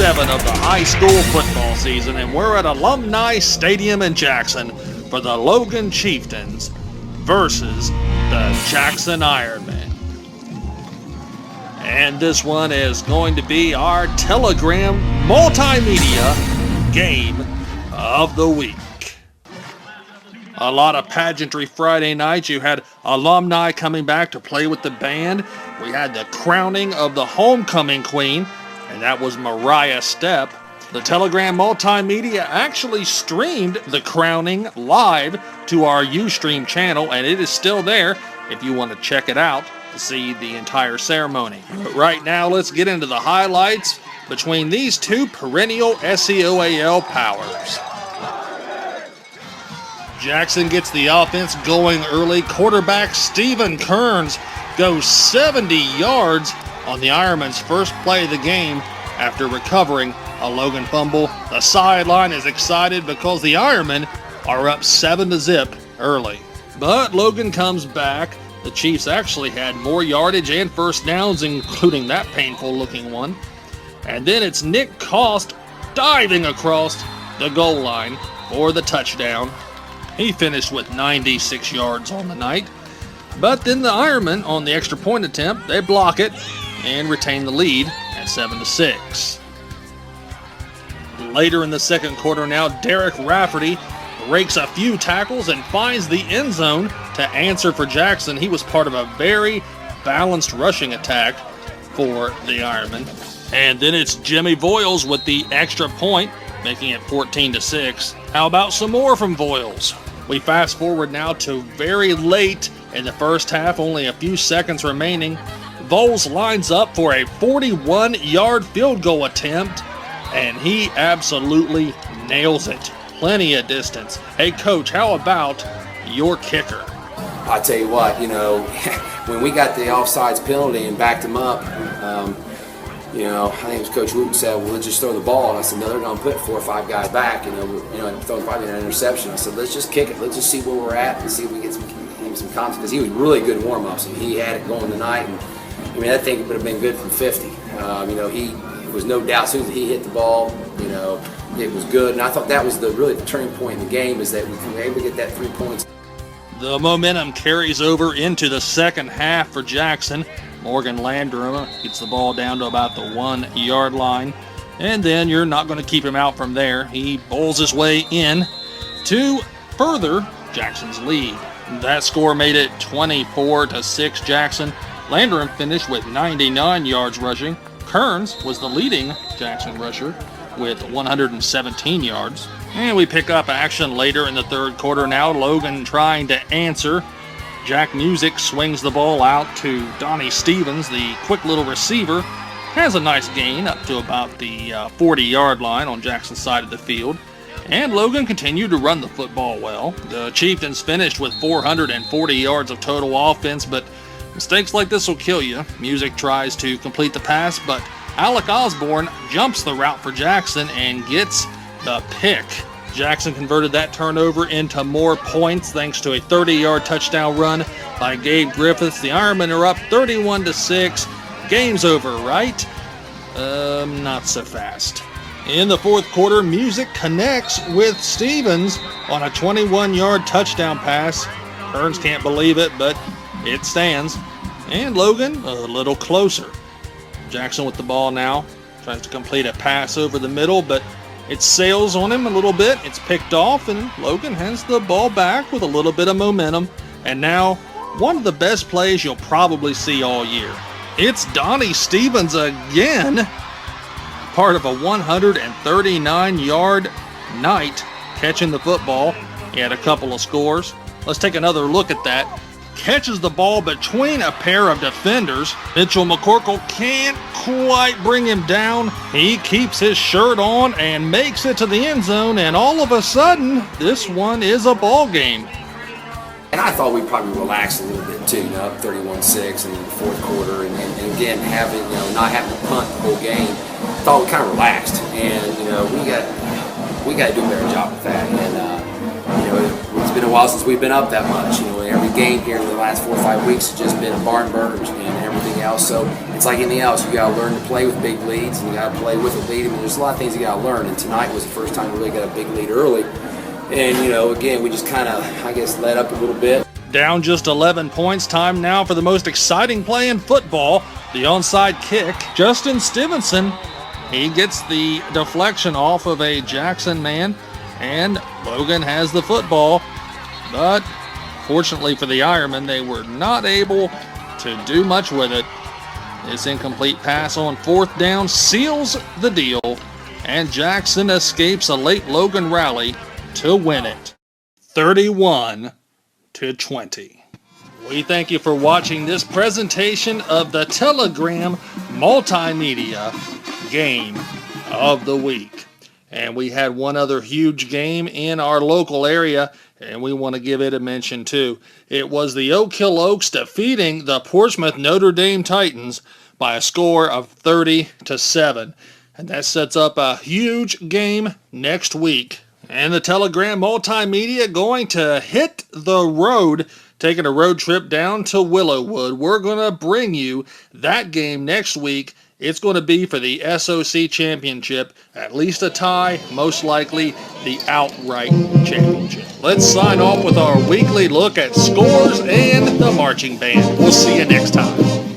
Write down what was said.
7 of the high school football season, and we're at Alumni Stadium in Jackson for the Logan Chieftains versus the Jackson Ironmen. And this one is going to be our Telegram Multimedia Game of the Week. A lot of pageantry Friday night. You had alumni coming back to play with the band. We had the crowning of the homecoming queen, and that was Mariah Stepp. The Telegram Multimedia actually streamed the crowning live to our Ustream channel, and it is still there if you want to check it out to see the entire ceremony. But right now, let's get into the highlights between these two perennial SEOAL powers. Jackson gets the offense going early. Quarterback Stephen Kearns goes 70 yards on the Ironmen's first play of the game after recovering a Logan fumble. The sideline is excited because the Ironmen are up 7-0 early. But Logan comes back. The Chiefs actually had more yardage and first downs, including that painful-looking one. And then it's Nick Cost diving across the goal line for the touchdown. He finished with 96 yards on the night. But then the Ironmen, on the extra point attempt, they block it and retain the lead at 7-6. Later in the second quarter now, Derek Rafferty rakes a few tackles and finds the end zone to answer for Jackson. He was part of a very balanced rushing attack for the Ironmen. And then it's Jimmy Voiles with the extra point, making it 14-6. How about some more from Voiles? We fast forward now to very late in the first half, only a few seconds remaining. Voiles lines up for a 41-yard field goal attempt, and he absolutely nails it. Plenty of distance. Hey, Coach, how about your kicker? I'll tell you what, when we got the offsides penalty and backed him up, I think it was Coach Wooten said, well, let's just throw the ball. And I said, no, they're going to put 4 or 5 guys back, and throw probably an interception. I said, let's just kick it. Let's just see where we're at and see if we get some confidence. Because he was really good in warm-ups, and he had it going tonight. And that thing would have been good from 50. He was no doubt as soon as he hit the ball, it was good. And I thought that was really the turning point in the game, is that we were able to get that 3 points. The momentum carries over into the second half for Jackson. Morgan Landrum gets the ball down to about the 1-yard line, and then you're not going to keep him out from there. He bowls his way in to further Jackson's lead. That score made it 24-6 Jackson. Landrum finished with 99 yards rushing. Kearns was the leading Jackson rusher with 117 yards. And we pick up action later in the third quarter now. Logan trying to answer. Jack Music swings the ball out to Donnie Stevens, the quick little receiver. Has a nice gain up to about the 40-yard line on Jackson's side of the field. And Logan continued to run the football well. The Chieftains finished with 440 yards of total offense, but mistakes like this will kill you. Music tries to complete the pass, but Alec Osborne jumps the route for Jackson and gets the pick. Jackson converted that turnover into more points thanks to a 30-yard touchdown run by Gabe Griffiths. The Ironmen are up 31-6. Game's over, right? Not so fast. In the fourth quarter, Music connects with Stevens on a 21-yard touchdown pass. Kearns can't believe it, but it stands. And Logan a little closer. Jackson with the ball now. Tries to complete a pass over the middle, but it sails on him a little bit. It's picked off, and Logan has the ball back with a little bit of momentum. And now, one of the best plays you'll probably see all year. It's Donnie Stevens again, part of a 139-yard night catching the football. He had a couple of scores. Let's take another look at that. Catches the ball between a pair of defenders. Mitchell McCorkle can't quite bring him down. He keeps his shirt on and makes it to the end zone, and all of a sudden, this one is a ball game. And I thought we'd probably relax a little bit too, up 31-6 in the fourth quarter, and again not having to punt the whole game. I thought we kind of relaxed, and we got to do a better job with that. And it's been a while since we've been up that much, every game here in the last 4 or 5 weeks has just been a barn burner and everything else. So it's like anything else. You got to learn to play with big leads, and you got to play with a lead. I mean, there's a lot of things you got to learn. And tonight was the first time we really got a big lead early. And again, we just kind of, I guess, let up a little bit. Down just 11 points. Time now for the most exciting play in football, the onside kick. Justin Stevenson, he gets the deflection off of a Jackson man, and Logan has the football. But fortunately for the Ironmen, they were not able to do much with it. This incomplete pass on 4th down seals the deal, and Jackson escapes a late Logan rally to win it, 31-20. We thank you for watching this presentation of the Telegram Multimedia Game of the Week. And we had one other huge game in our local area, and we want to give it a mention too. It was the Oak Hill Oaks defeating the Portsmouth Notre Dame Titans by a score of 30-7. And that sets up a huge game next week. And the Telegram Multimedia going to hit the road, taking a road trip down to Willowwood. We're going to bring you that game next week. It's going to be for the SOC Championship, at least a tie, most likely the outright championship. Let's sign off with our weekly look at scores and the marching band. We'll see you next time.